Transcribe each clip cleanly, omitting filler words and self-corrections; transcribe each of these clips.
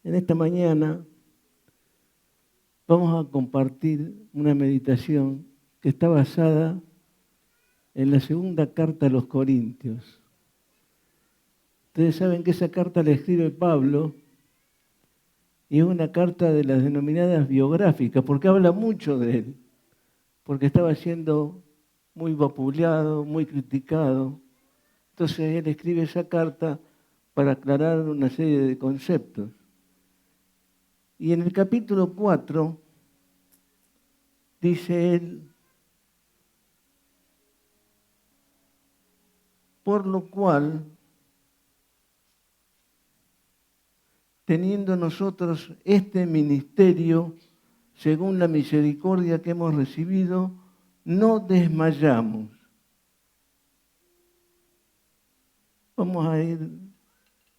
En esta mañana vamos a compartir una meditación que está basada en la segunda carta a los Corintios. Ustedes saben que esa carta la escribe Pablo y es una carta de las denominadas biográficas, porque habla mucho de él, porque estaba siendo muy vapuleado, muy criticado. Entonces él escribe esa carta para aclarar una serie de conceptos. Y en el capítulo 4 dice él: por lo cual, teniendo nosotros este ministerio, según la misericordia que hemos recibido, no desmayamos. Vamos a ir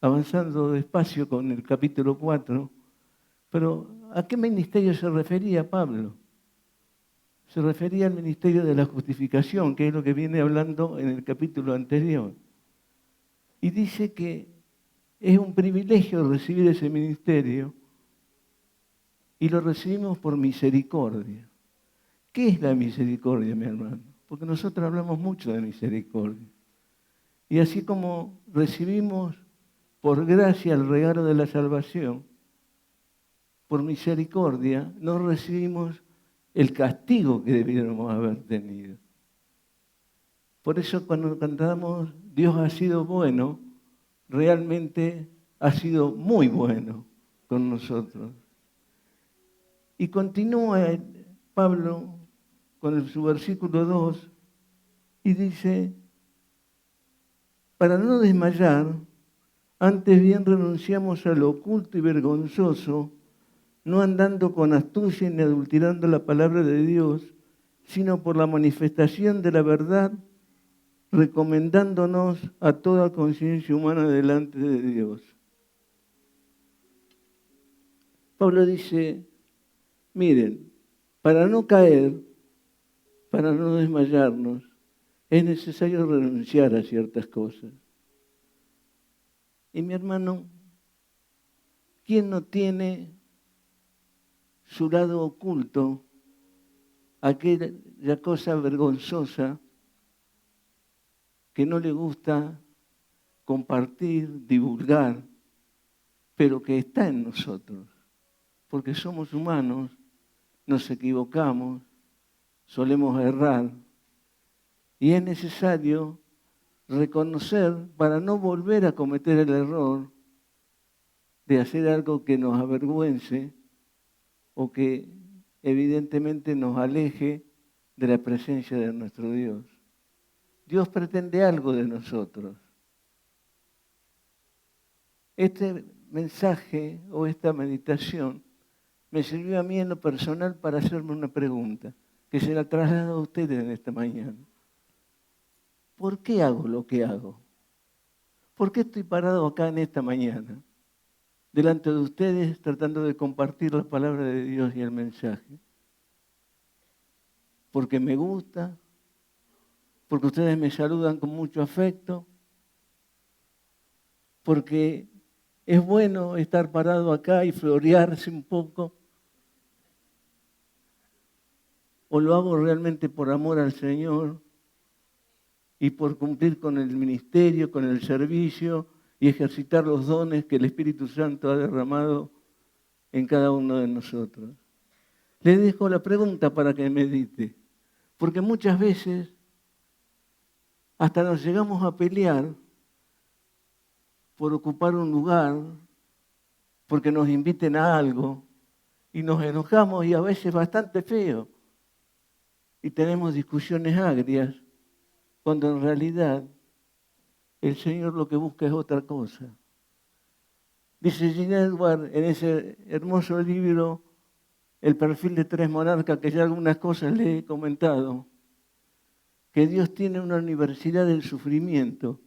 avanzando despacio con el capítulo 4, pero ¿a qué ministerio se refería Pablo? Se refería al ministerio de la justificación, que es lo que viene hablando en el capítulo anterior. Y dice que es un privilegio recibir ese ministerio y lo recibimos por misericordia. ¿Qué es la misericordia, mi hermano? Porque nosotros hablamos mucho de misericordia. Y así como recibimos por gracia el regalo de la salvación, por misericordia no recibimos el castigo que debiéramos haber tenido. Por eso cuando cantamos Dios ha sido bueno, realmente ha sido muy bueno con nosotros. Y continúa Pablo con su versículo 2 y dice: para no desmayar, antes bien renunciamos a lo oculto y vergonzoso, no andando con astucia ni adulterando la palabra de Dios, sino por la manifestación de la verdad, recomendándonos a toda conciencia humana delante de Dios. Pablo dice: miren, para no caer, para no desmayarnos, es necesario renunciar a ciertas cosas. Y mi hermano, ¿quién no tiene su lado oculto, aquella cosa vergonzosa que no le gusta compartir, divulgar, pero que está en nosotros? Porque somos humanos, nos equivocamos, solemos errar, y es necesario reconocer para no volver a cometer el error de hacer algo que nos avergüence o que evidentemente nos aleje de la presencia de nuestro Dios. Dios pretende algo de nosotros. Este mensaje o esta meditación me sirvió a mí en lo personal para hacerme una pregunta, que se la traslado a ustedes en esta mañana. ¿Por qué hago lo que hago? ¿Por qué estoy parado acá en esta mañana, delante de ustedes, tratando de compartir la palabra de Dios y el mensaje? ¿Porque me gusta? ¿Porque ustedes me saludan con mucho afecto? ¿Porque es bueno estar parado acá y florearse un poco? ¿O lo hago realmente por amor al Señor y por cumplir con el ministerio, con el servicio y ejercitar los dones que el Espíritu Santo ha derramado en cada uno de nosotros? Les dejo la pregunta para que medite, porque muchas veces hasta nos llegamos a pelear por ocupar un lugar, porque nos inviten a algo, y nos enojamos, y a veces bastante feo, y tenemos discusiones agrias, cuando en realidad el Señor lo que busca es otra cosa. Dice Jean Edward en ese hermoso libro, El perfil de tres monarcas, que ya algunas cosas le he comentado, que Dios tiene una universidad del sufrimiento,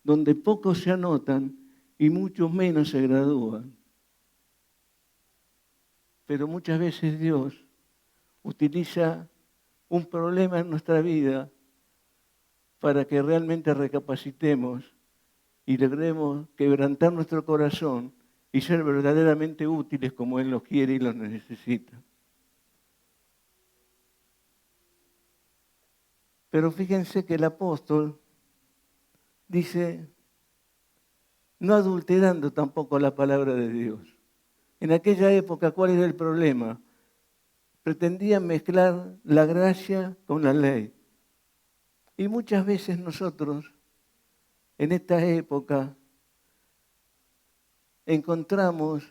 donde pocos se anotan y muchos menos se gradúan. Pero muchas veces Dios utiliza un problema en nuestra vida para que realmente recapacitemos y logremos quebrantar nuestro corazón y ser verdaderamente útiles como Él los quiere y los necesita. Pero fíjense que el apóstol dice, no adulterando tampoco la palabra de Dios. En aquella época, ¿cuál era el problema? Pretendían mezclar la gracia con la ley. Y muchas veces nosotros, en esta época, encontramos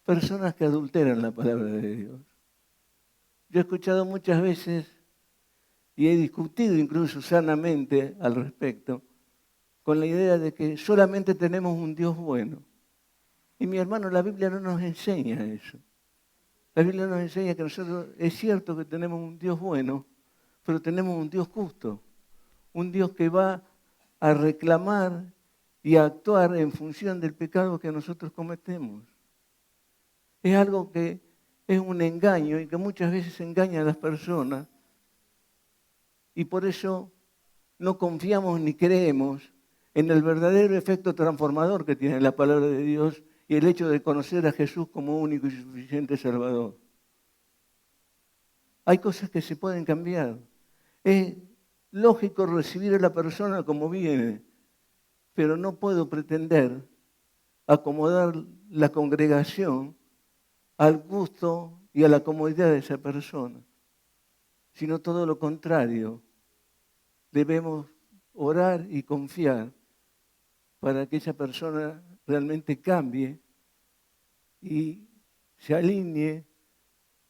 personas que adulteran la palabra de Dios. Yo he escuchado muchas veces y he discutido incluso sanamente al respecto, con la idea de que solamente tenemos un Dios bueno. Y mi hermano, la Biblia no nos enseña eso. La Biblia nos enseña que nosotros, es cierto que tenemos un Dios bueno, pero tenemos un Dios justo. Un Dios que va a reclamar y a actuar en función del pecado que nosotros cometemos. Es algo que es un engaño y que muchas veces engaña a las personas. Y por eso no confiamos ni creemos en el verdadero efecto transformador que tiene la palabra de Dios y el hecho de conocer a Jesús como único y suficiente Salvador. Hay cosas que se pueden cambiar. Es lógico recibir a la persona como viene, pero no puedo pretender acomodar la congregación al gusto y a la comodidad de esa persona, sino todo lo contrario. Debemos orar y confiar para que esa persona realmente cambie y se alinee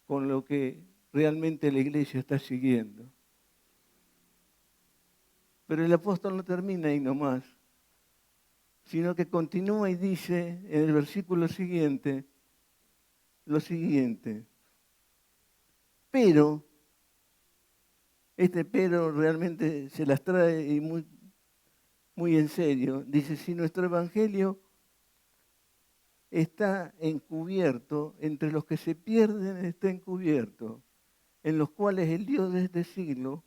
con lo que realmente la iglesia está siguiendo. Pero el apóstol no termina ahí nomás, sino que continúa y dice en el versículo siguiente lo siguiente. Pero, este pero realmente se las trae y muy en serio. Dice, si nuestro evangelio está encubierto, entre los que se pierden está encubierto, en los cuales el Dios de este siglo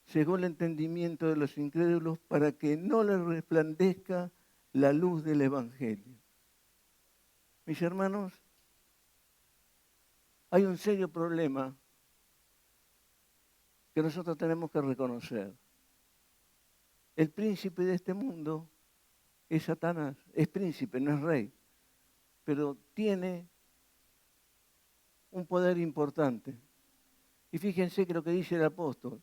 cegó el entendimiento de los incrédulos para que no les resplandezca la luz del evangelio. Mis hermanos, hay un serio problema que nosotros tenemos que reconocer. El príncipe de este mundo es Satanás, es príncipe, no es rey, pero tiene un poder importante. Y fíjense que lo que dice el apóstol,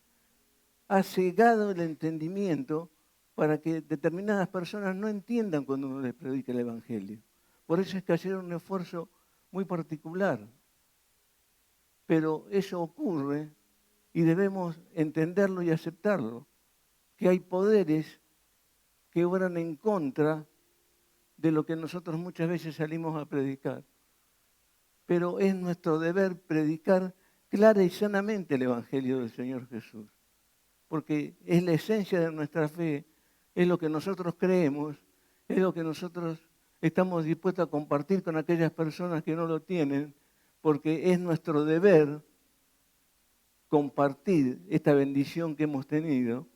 ha cegado el entendimiento para que determinadas personas no entiendan cuando uno les predica el evangelio. Por eso es que hacer un esfuerzo muy particular. Pero eso ocurre y debemos entenderlo y aceptarlo, que hay poderes que obran en contra de lo que nosotros muchas veces salimos a predicar. Pero es nuestro deber predicar clara y sanamente el Evangelio del Señor Jesús, porque es la esencia de nuestra fe, es lo que nosotros creemos, es lo que nosotros estamos dispuestos a compartir con aquellas personas que no lo tienen, porque es nuestro deber compartir esta bendición que hemos tenido,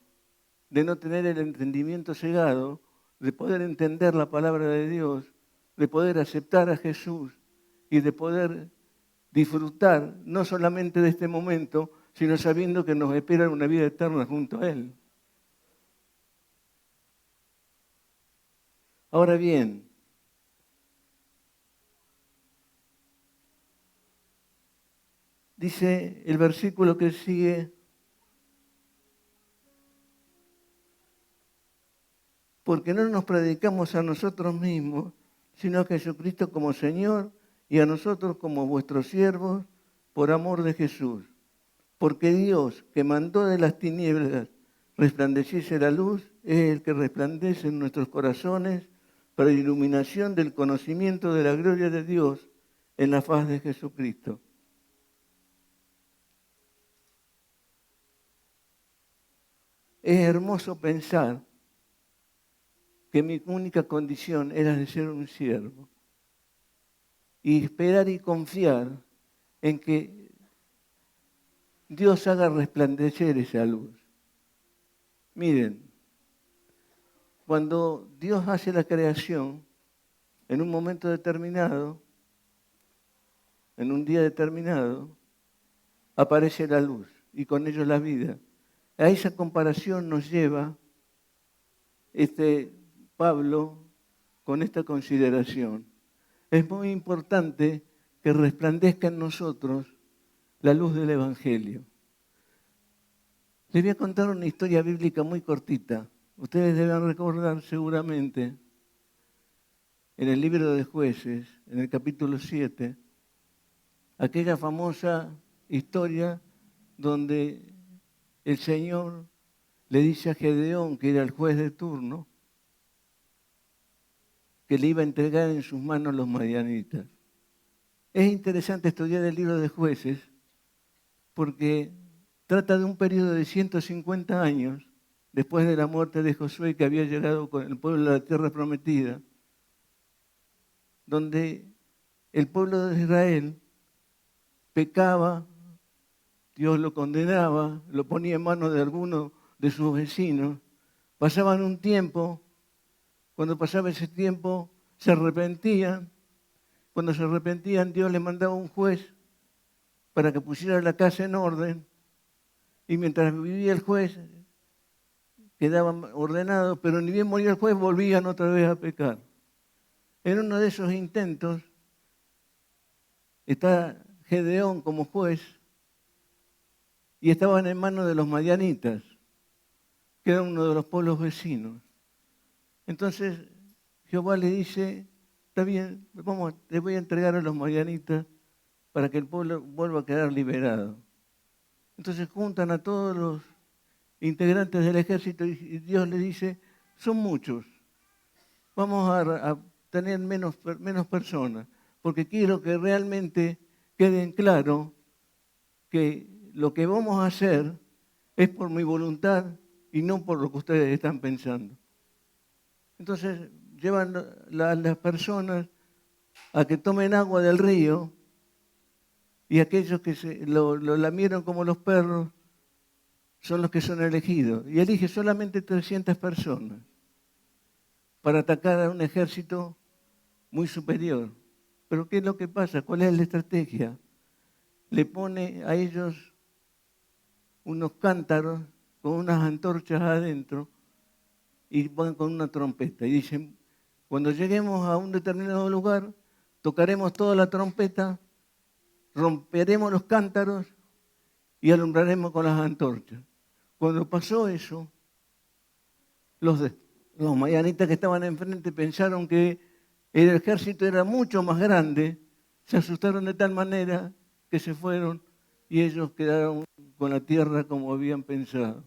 de no tener el entendimiento cegado, de poder entender la palabra de Dios, de poder aceptar a Jesús y de poder disfrutar no solamente de este momento, sino sabiendo que nos espera una vida eterna junto a Él. Ahora bien, dice el versículo que sigue, porque no nos predicamos a nosotros mismos, sino a Jesucristo como Señor y a nosotros como vuestros siervos por amor de Jesús. Porque Dios, que mandó de las tinieblas resplandeciese la luz, es el que resplandece en nuestros corazones para iluminación del conocimiento de la gloria de Dios en la faz de Jesucristo. Es hermoso pensar que mi única condición era de ser un siervo y esperar y confiar en que Dios haga resplandecer esa luz. Miren, cuando Dios hace la creación, en un momento determinado, en un día determinado, aparece la luz y con ello la vida. A esa comparación nos lleva Pablo con esta consideración. Es muy importante que resplandezca en nosotros la luz del Evangelio. Les voy a contar una historia bíblica muy cortita. Ustedes deben recordar seguramente en el libro de Jueces, en el capítulo 7, aquella famosa historia donde el Señor le dice a Gedeón, que era el juez de turno, que le iba a entregar en sus manos los madianitas. Es interesante estudiar el libro de Jueces porque trata de un periodo de 150 años después de la muerte de Josué, que había llegado con el pueblo a la tierra prometida, donde el pueblo de Israel pecaba, Dios lo condenaba, lo ponía en manos de alguno de sus vecinos, pasaban un tiempo, cuando pasaba ese tiempo se arrepentían, cuando se arrepentían Dios le mandaba un juez para que pusiera la casa en orden, y mientras vivía el juez quedaban ordenados, pero ni bien moría el juez volvían otra vez a pecar. En uno de esos intentos está Gedeón como juez y estaban en manos de los madianitas, que era uno de los pueblos vecinos. Entonces Jehová le dice, está bien, les voy a entregar a los madianitas para que el pueblo vuelva a quedar liberado. Entonces juntan a todos los integrantes del ejército y Dios le dice, son muchos, vamos a tener menos personas, porque quiero que realmente queden claro que lo que vamos a hacer es por mi voluntad y no por lo que ustedes están pensando. Entonces llevan las personas a que tomen agua del río y aquellos que lo lamieron como los perros son los que son elegidos. Y elige solamente 300 personas para atacar a un ejército muy superior. Pero ¿qué es lo que pasa? ¿Cuál es la estrategia? Le pone a ellos unos cántaros con unas antorchas adentro y van con una trompeta. Y dicen, cuando lleguemos a un determinado lugar, tocaremos toda la trompeta, romperemos los cántaros y alumbraremos con las antorchas. Cuando pasó eso, los madianitas que estaban enfrente pensaron que el ejército era mucho más grande, se asustaron de tal manera que se fueron y ellos quedaron con la tierra como habían pensado.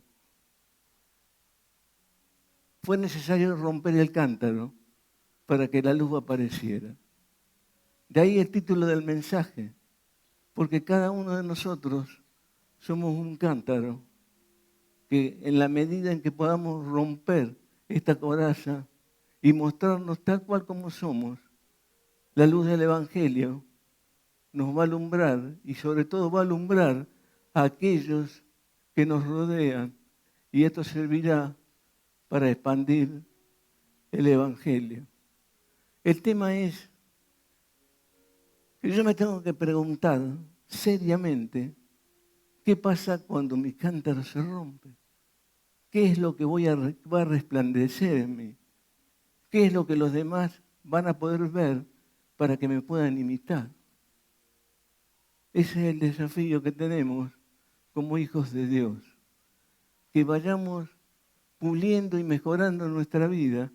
Fue necesario romper el cántaro para que la luz apareciera. De ahí el título del mensaje, porque cada uno de nosotros somos un cántaro que en la medida en que podamos romper esta coraza y mostrarnos tal cual como somos, la luz del Evangelio nos va a alumbrar y sobre todo va a alumbrar a aquellos que nos rodean y esto servirá para expandir el Evangelio. El tema es que yo me tengo que preguntar seriamente qué pasa cuando mi cántaro se rompe. ¿Qué es lo que va a resplandecer en mí? ¿Qué es lo que los demás van a poder ver para que me puedan imitar? Ese es el desafío que tenemos como hijos de Dios. Que vayamos puliendo y mejorando nuestra vida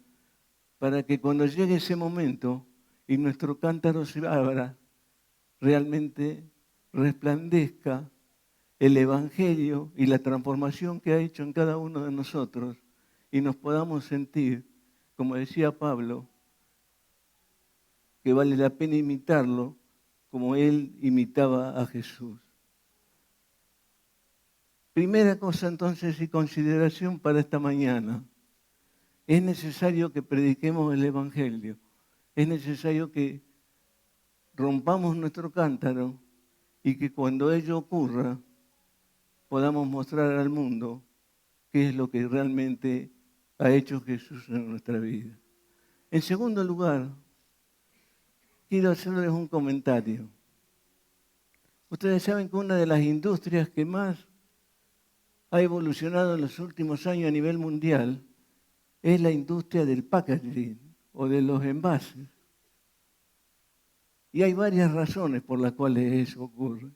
para que cuando llegue ese momento y nuestro cántaro se abra, realmente resplandezca el Evangelio y la transformación que ha hecho en cada uno de nosotros y nos podamos sentir, como decía Pablo, que vale la pena imitarlo como él imitaba a Jesús. Primera cosa entonces y consideración para esta mañana. Es necesario que prediquemos el Evangelio. Es necesario que rompamos nuestro cántaro y que cuando ello ocurra podamos mostrar al mundo qué es lo que realmente ha hecho Jesús en nuestra vida. En segundo lugar, quiero hacerles un comentario. Ustedes saben que una de las industrias que más ha evolucionado en los últimos años a nivel mundial es la industria del packaging o de los envases. Y hay varias razones por las cuales eso ocurre.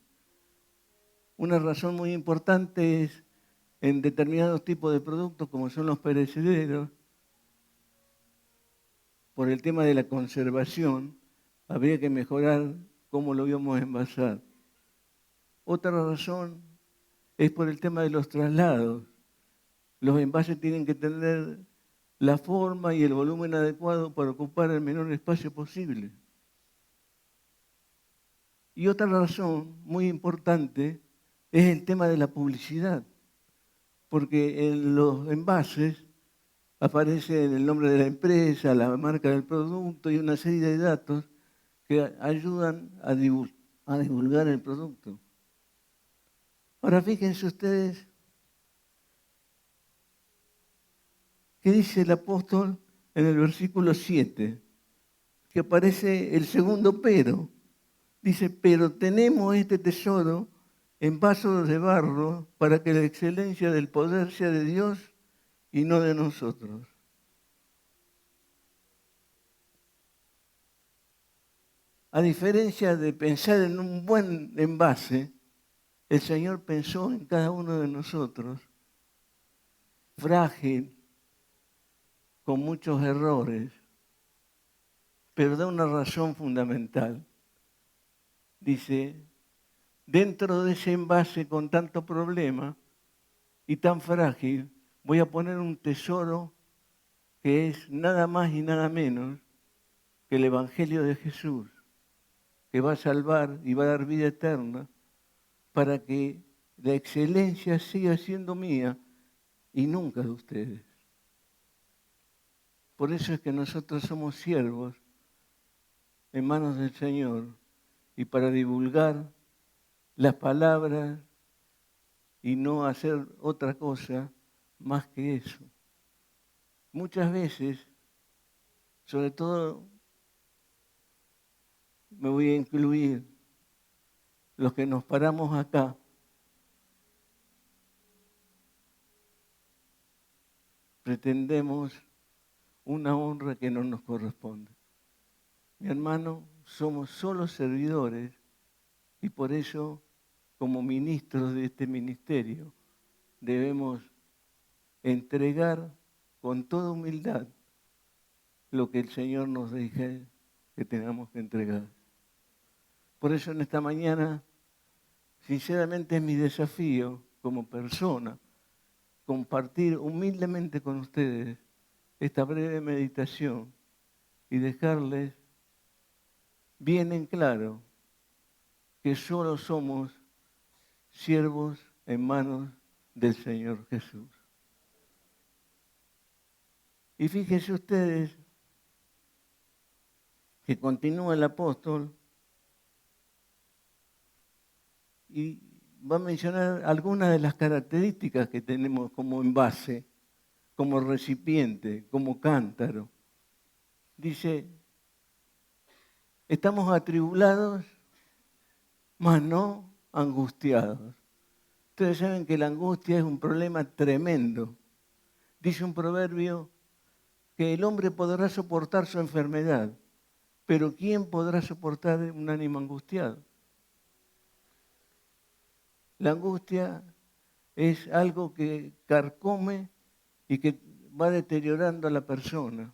Una razón muy importante es en determinados tipos de productos, como son los perecederos, por el tema de la conservación, habría que mejorar cómo lo íbamos a envasar. Otra razón es por el tema de los traslados. Los envases tienen que tener la forma y el volumen adecuado para ocupar el menor espacio posible. Y otra razón muy importante es el tema de la publicidad, porque en los envases aparece el nombre de la empresa, la marca del producto y una serie de datos que ayudan a divulgar el producto. Ahora fíjense ustedes qué dice el apóstol en el versículo 7, que aparece el segundo pero. Dice, pero tenemos este tesoro en vasos de barro para que la excelencia del poder sea de Dios y no de nosotros. A diferencia de pensar en un buen envase, el Señor pensó en cada uno de nosotros, frágil, con muchos errores, pero da una razón fundamental. Dice, dentro de ese envase con tanto problema y tan frágil, voy a poner un tesoro que es nada más y nada menos que el Evangelio de Jesús, que va a salvar y va a dar vida eterna para que la excelencia siga siendo mía y nunca de ustedes. Por eso es que nosotros somos siervos en manos del Señor y para divulgar las palabras y no hacer otra cosa más que eso. Muchas veces, sobre todo me voy a incluir, los que nos paramos acá, pretendemos una honra que no nos corresponde. Mi hermano, somos solo servidores y por eso, como ministros de este ministerio, debemos entregar con toda humildad lo que el Señor nos dice que tengamos que entregar. Por eso en esta mañana, sinceramente es mi desafío como persona, compartir humildemente con ustedes esta breve meditación y dejarles bien en claro que solo somos siervos en manos del Señor Jesús. Y fíjense ustedes que continúa el apóstol y va a mencionar algunas de las características que tenemos como envase, como recipiente, como cántaro. Dice, estamos atribulados, mas no angustiados. Ustedes saben que la angustia es un problema tremendo. Dice un proverbio que el hombre podrá soportar su enfermedad, pero ¿quién podrá soportar un ánimo angustiado? La angustia es algo que carcome y que va deteriorando a la persona.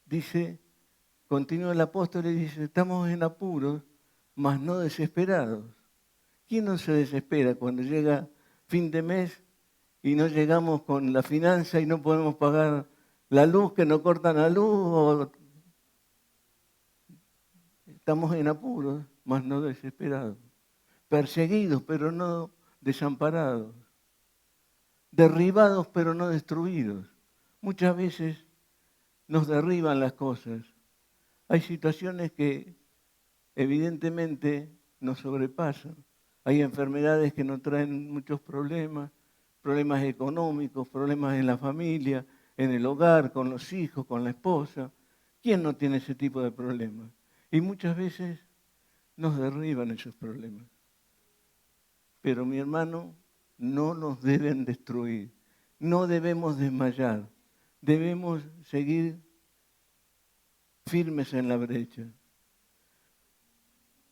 Dice, continúa el apóstol y dice, estamos en apuros, mas no desesperados. ¿Quién no se desespera cuando llega fin de mes y no llegamos con la finanza y no podemos pagar la luz, que nos cortan la luz? O estamos en apuros, mas no desesperados. Perseguidos, pero no desamparados. Derribados, pero no destruidos. Muchas veces nos derriban las cosas. Hay situaciones que evidentemente nos sobrepasan. Hay enfermedades que nos traen muchos problemas, problemas económicos, problemas en la familia, en el hogar, con los hijos, con la esposa. ¿Quién no tiene ese tipo de problemas? Y muchas veces nos derriban esos problemas. Pero mi hermano, no nos deben destruir. No debemos desmayar. Debemos seguir firmes en la brecha.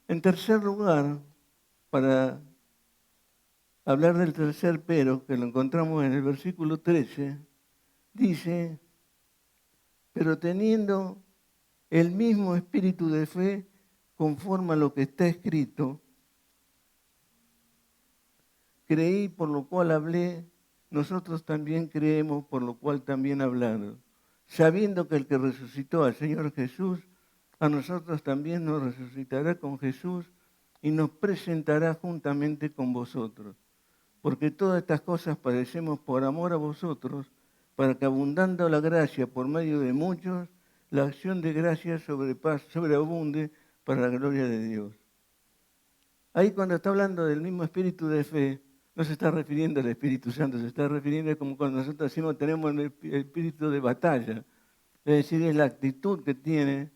En tercer lugar, para hablar del tercer pero, que lo encontramos en el versículo 13, dice, pero teniendo el mismo espíritu de fe, conforme a lo que está escrito, creí, por lo cual hablé, nosotros también creemos, por lo cual también hablaron, sabiendo que el que resucitó al Señor Jesús, a nosotros también nos resucitará con Jesús y nos presentará juntamente con vosotros. Porque todas estas cosas padecemos por amor a vosotros, para que abundando la gracia por medio de muchos, la acción de gracia sobreabunde para la gloria de Dios. Ahí cuando está hablando del mismo espíritu de fe, no se está refiriendo al Espíritu Santo, se está refiriendo como cuando nosotros decimos tenemos el espíritu de batalla. Es decir, es la actitud que tiene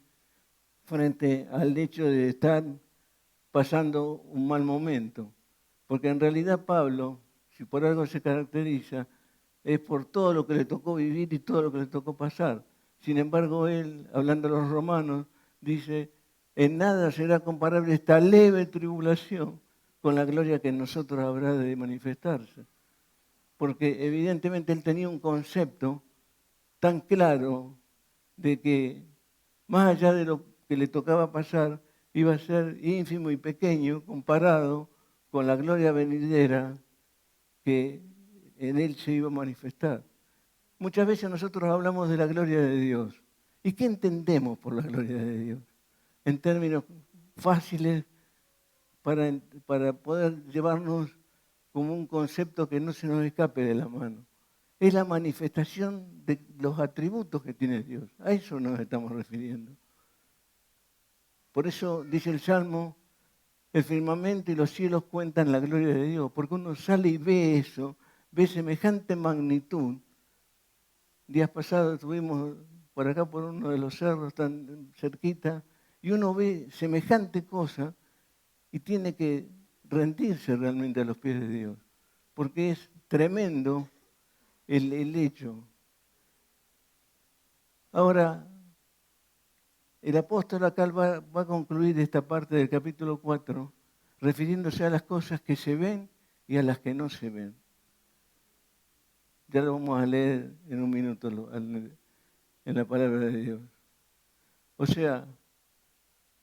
frente al hecho de estar pasando un mal momento. Porque en realidad Pablo, si por algo se caracteriza, es por todo lo que le tocó vivir y todo lo que le tocó pasar. Sin embargo, él, hablando a los romanos, dice, en nada será comparable esta leve tribulación con la gloria que en nosotros habrá de manifestarse. Porque evidentemente él tenía un concepto tan claro de que más allá de lo que le tocaba pasar, iba a ser ínfimo y pequeño comparado con la gloria venidera que en él se iba a manifestar. Muchas veces nosotros hablamos de la gloria de Dios. ¿Y qué entendemos por la gloria de Dios? En términos fáciles para poder llevarnos como un concepto que no se nos escape de la mano. Es la manifestación de los atributos que tiene Dios. A eso nos estamos refiriendo. Por eso dice el Salmo, el firmamento y los cielos cuentan la gloria de Dios, porque uno sale y ve eso, ve semejante magnitud. Días pasados estuvimos por acá por uno de los cerros tan cerquita, y uno ve semejante cosa y tiene que rendirse realmente a los pies de Dios, porque es tremendo el hecho. Ahora, el apóstol acá va a concluir esta parte del capítulo 4 refiriéndose a las cosas que se ven y a las que no se ven. Ya lo vamos a leer en un minuto en la palabra de Dios. O sea,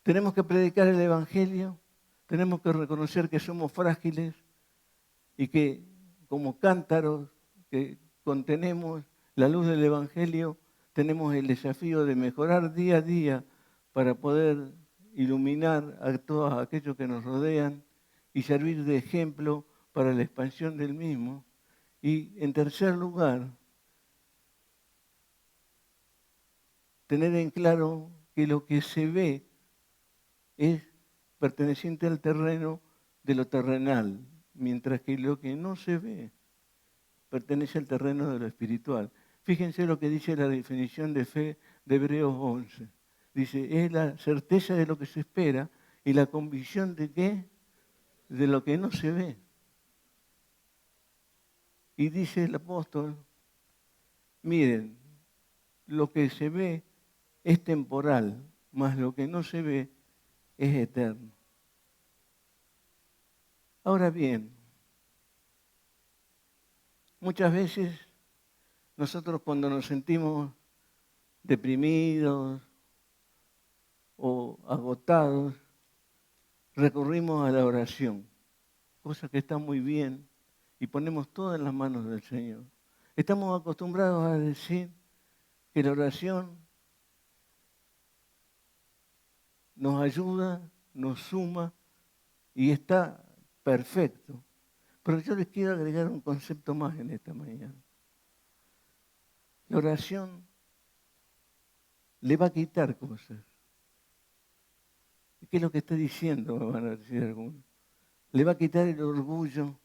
tenemos que predicar el Evangelio, tenemos que reconocer que somos frágiles y que como cántaros que contenemos la luz del Evangelio, tenemos el desafío de mejorar día a día para poder iluminar a todos aquellos que nos rodean y servir de ejemplo para la expansión del mismo. Y en tercer lugar, tener en claro que lo que se ve es perteneciente al terreno de lo terrenal, mientras que lo que no se ve pertenece al terreno de lo espiritual. Fíjense lo que dice la definición de fe de Hebreos 11. Dice, es la certeza de lo que se espera y la convicción de qué? De lo que no se ve. Y dice el apóstol, miren, lo que se ve es temporal, mas lo que no se ve es eterno. Ahora bien, muchas veces nosotros cuando nos sentimos deprimidos o agotados, recurrimos a la oración, cosa que está muy bien, y ponemos todo en las manos del Señor. Estamos acostumbrados a decir que la oración nos ayuda, nos suma y está perfecto. Pero yo les quiero agregar un concepto más en esta mañana. La oración le va a quitar cosas. ¿Qué es lo que está diciendo? Me van a decir algunos. Le va a quitar el orgullo,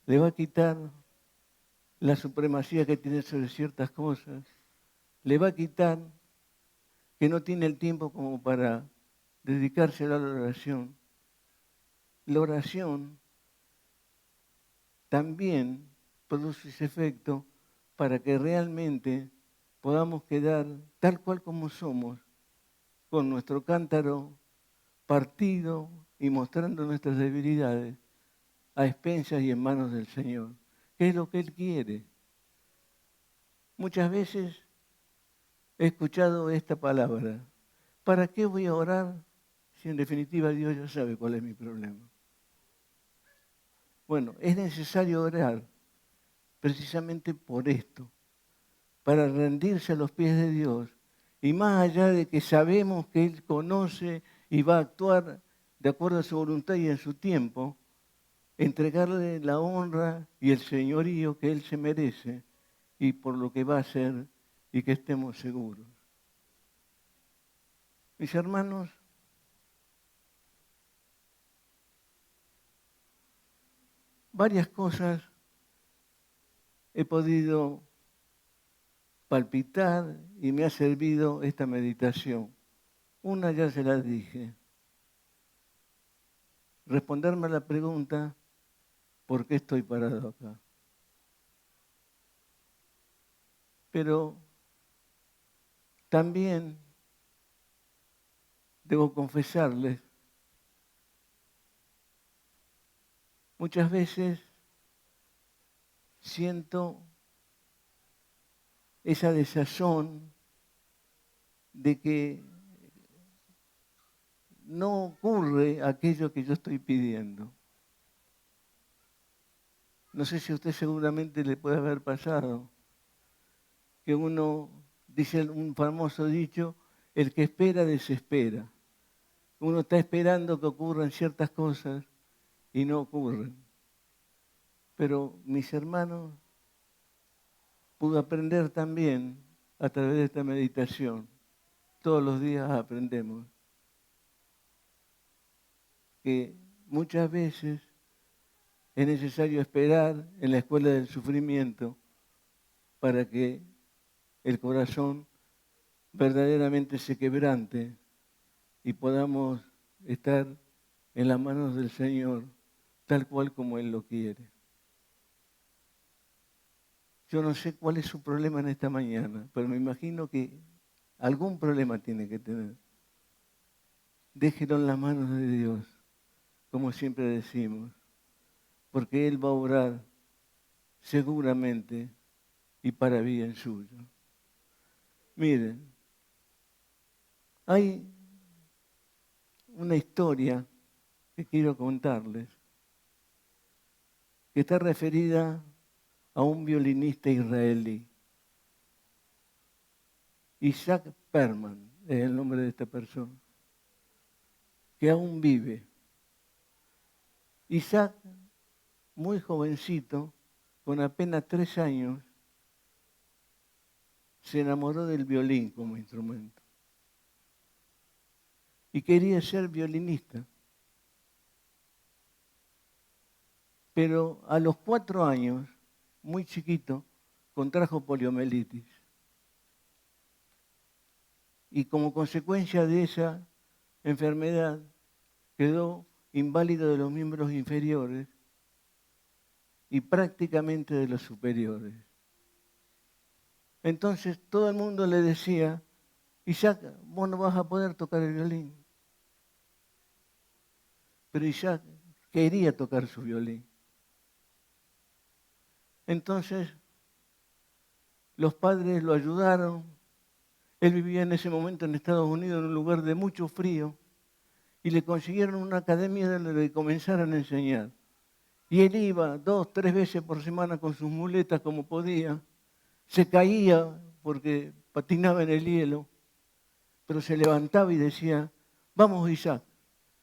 le va a quitar la supremacía que tiene sobre ciertas cosas, le va a quitar que no tiene el tiempo como para dedicárselo a la oración también produce ese efecto para que realmente podamos quedar tal cual como somos, con nuestro cántaro partido y mostrando nuestras debilidades a expensas y en manos del Señor, que es lo que Él quiere. Muchas veces he escuchado esta palabra: ¿para qué voy a orar si en definitiva Dios ya sabe cuál es mi problema? Bueno, es necesario orar precisamente por esto, para rendirse a los pies de Dios. Y más allá de que sabemos que Él conoce y va a actuar de acuerdo a su voluntad y en su tiempo, entregarle la honra y el señorío que Él se merece y por lo que va a hacer y que estemos seguros. Mis hermanos, varias cosas he podido palpitar y me ha servido esta meditación. Una ya se la dije. Responderme a la pregunta: ¿por qué estoy parado acá? Pero también debo confesarles, muchas veces siento esa desazón de que no ocurre aquello que yo estoy pidiendo. No sé si a usted seguramente le puede haber pasado, que uno, dice un famoso dicho, el que espera desespera. Uno está esperando que ocurran ciertas cosas y no ocurren. Pero mis hermanos, pude aprender también a través de esta meditación. Todos los días aprendemos que muchas veces es necesario esperar en la escuela del sufrimiento para que el corazón verdaderamente se quebrante y podamos estar en las manos del Señor tal cual como Él lo quiere. Yo no sé cuál es su problema en esta mañana, pero me imagino que algún problema tiene que tener. Déjelo en las manos de Dios, como siempre decimos, porque Él va a obrar seguramente y para bien suyo. Miren, hay una historia que quiero contarles que está referida a un violinista israelí. Isaac Perman es el nombre de esta persona, que aún vive. Isaac, muy jovencito, con apenas 3 años, se enamoró del violín como instrumento y quería ser violinista. Pero a los 4 años, muy chiquito, contrajo poliomielitis. Y como consecuencia de esa enfermedad quedó inválido de los miembros inferiores y prácticamente de los superiores. Entonces todo el mundo le decía: Isaac, vos no vas a poder tocar el violín. Pero Isaac quería tocar su violín. Entonces los padres lo ayudaron. Él vivía en ese momento en Estados Unidos, en un lugar de mucho frío, y le consiguieron una academia donde le comenzaron a enseñar. Y él iba 2, 3 veces por semana con sus muletas como podía. Se caía porque patinaba en el hielo, pero se levantaba y decía: vamos, Isaac,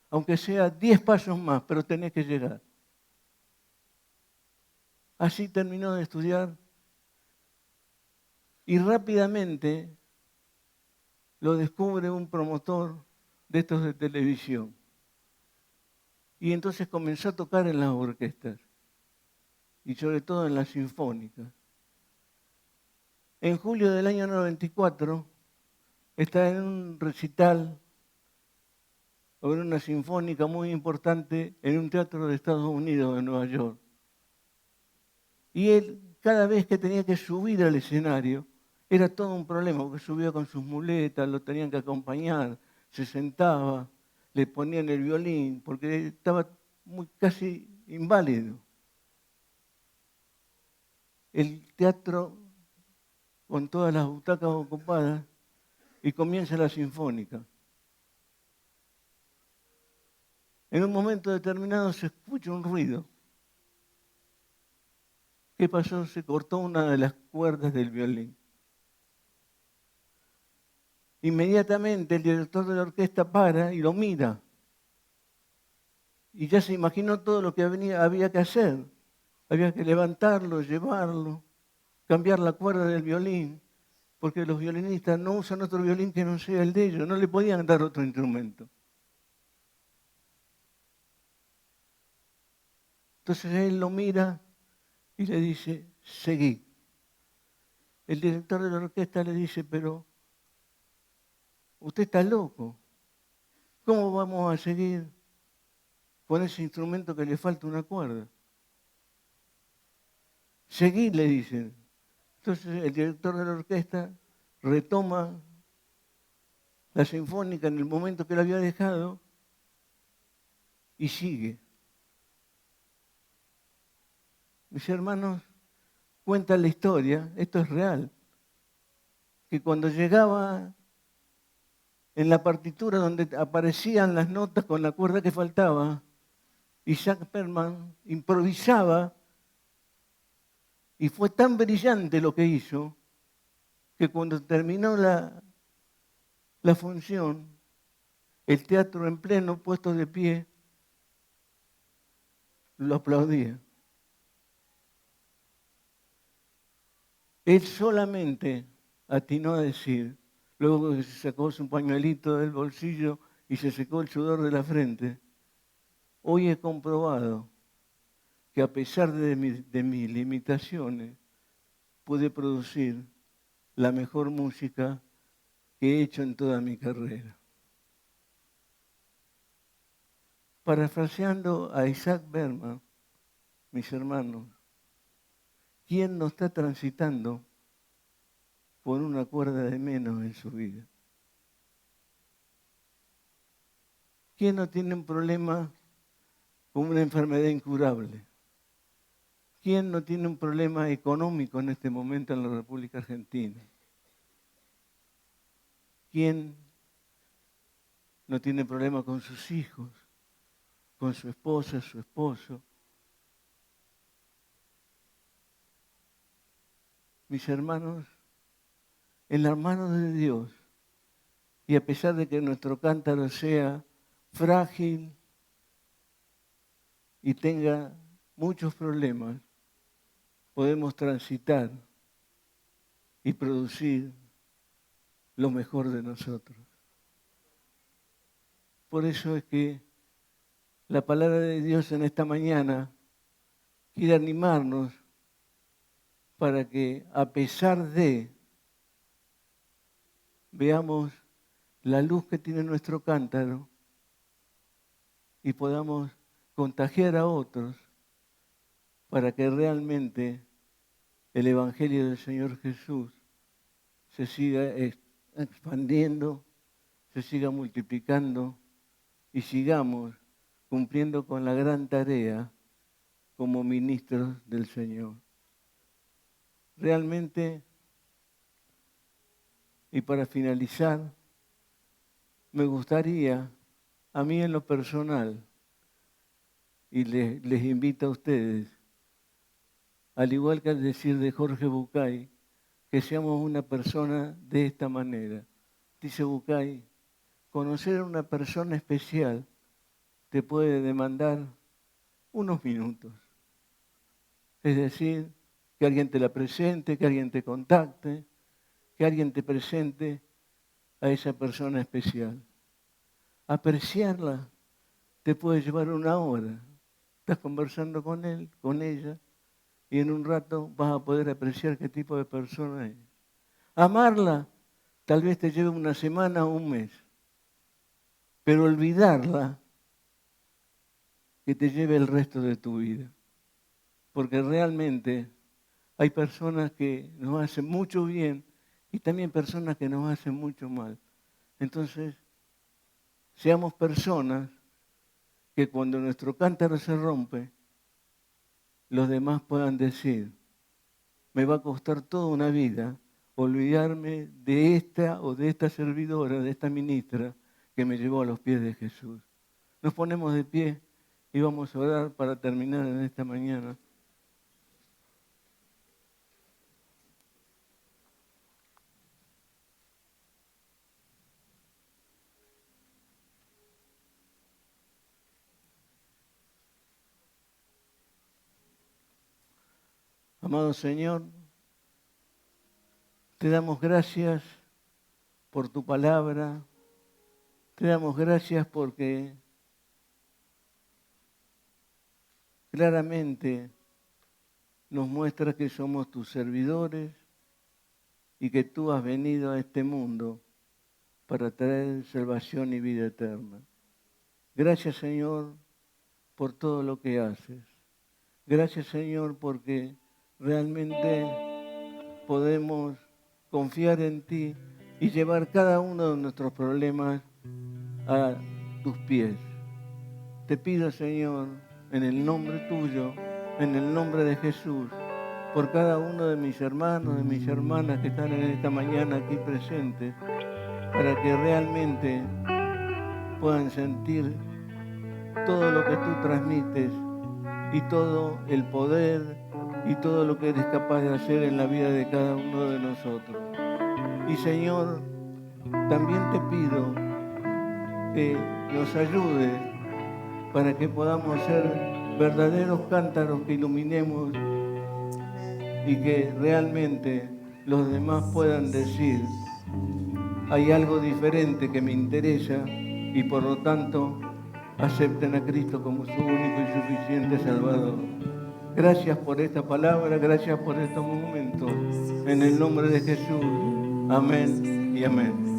aunque sea 10 pasos más, pero tenés que llegar. Así terminó de estudiar y rápidamente lo descubre un promotor de estos de televisión. Y entonces comenzó a tocar en las orquestas y sobre todo en las sinfónicas. En julio del año 94 está en un recital o en una sinfónica muy importante en un teatro de Estados Unidos, de Nueva York. Y él, cada vez que tenía que subir al escenario, era todo un problema, porque subía con sus muletas, lo tenían que acompañar, se sentaba, le ponían el violín, porque estaba casi inválido. El teatro con todas las butacas ocupadas y comienza la sinfónica. En un momento determinado se escucha un ruido. ¿Qué pasó? Se cortó una de las cuerdas del violín. Inmediatamente el director de la orquesta para y lo mira. Y ya se imaginó todo lo que había que hacer. Había que levantarlo, llevarlo, cambiar la cuerda del violín, porque los violinistas no usan otro violín que no sea el de ellos, no le podían dar otro instrumento. Entonces él lo mira y le dice, seguí. El director de la orquesta le dice, pero usted está loco. ¿Cómo vamos a seguir con ese instrumento que le falta una cuerda? Seguí, le dicen. Entonces el director de la orquesta retoma la sinfónica en el momento que la había dejado y sigue. Mis hermanos, cuenta la historia, esto es real, que cuando llegaba en la partitura donde aparecían las notas con la cuerda que faltaba, Isaac Perlman improvisaba y fue tan brillante lo que hizo que cuando terminó la función, el teatro en pleno, puesto de pie, lo aplaudía. Él solamente atinó a decir, luego que se sacó su pañuelito del bolsillo y se secó el sudor de la frente, hoy he comprobado que a pesar de mis limitaciones, pude producir la mejor música que he hecho en toda mi carrera. Parafraseando a Isaac Berman, mis hermanos, ¿quién no está transitando por una cuerda de menos en su vida? ¿Quién no tiene un problema con una enfermedad incurable? ¿Quién no tiene un problema económico en este momento en la República Argentina? ¿Quién no tiene problema con sus hijos, con su esposa, su esposo? Mis hermanos, en las manos de Dios, y a pesar de que nuestro cántaro sea frágil y tenga muchos problemas, podemos transitar y producir lo mejor de nosotros. Por eso es que la palabra de Dios en esta mañana quiere animarnos para que a pesar de veamos la luz que tiene nuestro cántaro y podamos contagiar a otros para que realmente el Evangelio del Señor Jesús se siga expandiendo, se siga multiplicando y sigamos cumpliendo con la gran tarea como ministros del Señor. Realmente, y para finalizar, me gustaría, a mí en lo personal, y les invito a ustedes, al igual que al decir de Jorge Bucay, que seamos una persona de esta manera. Dice Bucay, conocer a una persona especial te puede demandar unos minutos. Es decir, que alguien te la presente, que alguien te contacte, que alguien te presente a esa persona especial. Apreciarla te puede llevar una hora. Estás conversando con él, con ella, y en un rato vas a poder apreciar qué tipo de persona es. Amarla tal vez te lleve una semana o un mes, pero olvidarla que te lleve el resto de tu vida. Porque realmente hay personas que nos hacen mucho bien y también personas que nos hacen mucho mal. Entonces, seamos personas que cuando nuestro cántaro se rompe, los demás puedan decir, me va a costar toda una vida olvidarme de esta o de esta servidora, de esta ministra que me llevó a los pies de Jesús. Nos ponemos de pie y vamos a orar para terminar en esta mañana. Amado Señor, te damos gracias por tu palabra, te damos gracias porque claramente nos muestra que somos tus servidores y que tú has venido a este mundo para traer salvación y vida eterna. Gracias, Señor, por todo lo que haces. Gracias, Señor, porque realmente podemos confiar en ti y llevar cada uno de nuestros problemas a tus pies. Te pido, Señor, en el nombre tuyo, en el nombre de Jesús, por cada uno de mis hermanos, de mis hermanas que están en esta mañana aquí presentes, para que realmente puedan sentir todo lo que tú transmites y todo el poder y todo lo que eres capaz de hacer en la vida de cada uno de nosotros. Y Señor, también te pido que nos ayudes para que podamos ser verdaderos cántaros que iluminemos y que realmente los demás puedan decir, hay algo diferente que me interesa y por lo tanto acepten a Cristo como su único y suficiente Salvador. Gracias por esta palabra, gracias por estos momentos. En el nombre de Jesús. Amén y amén.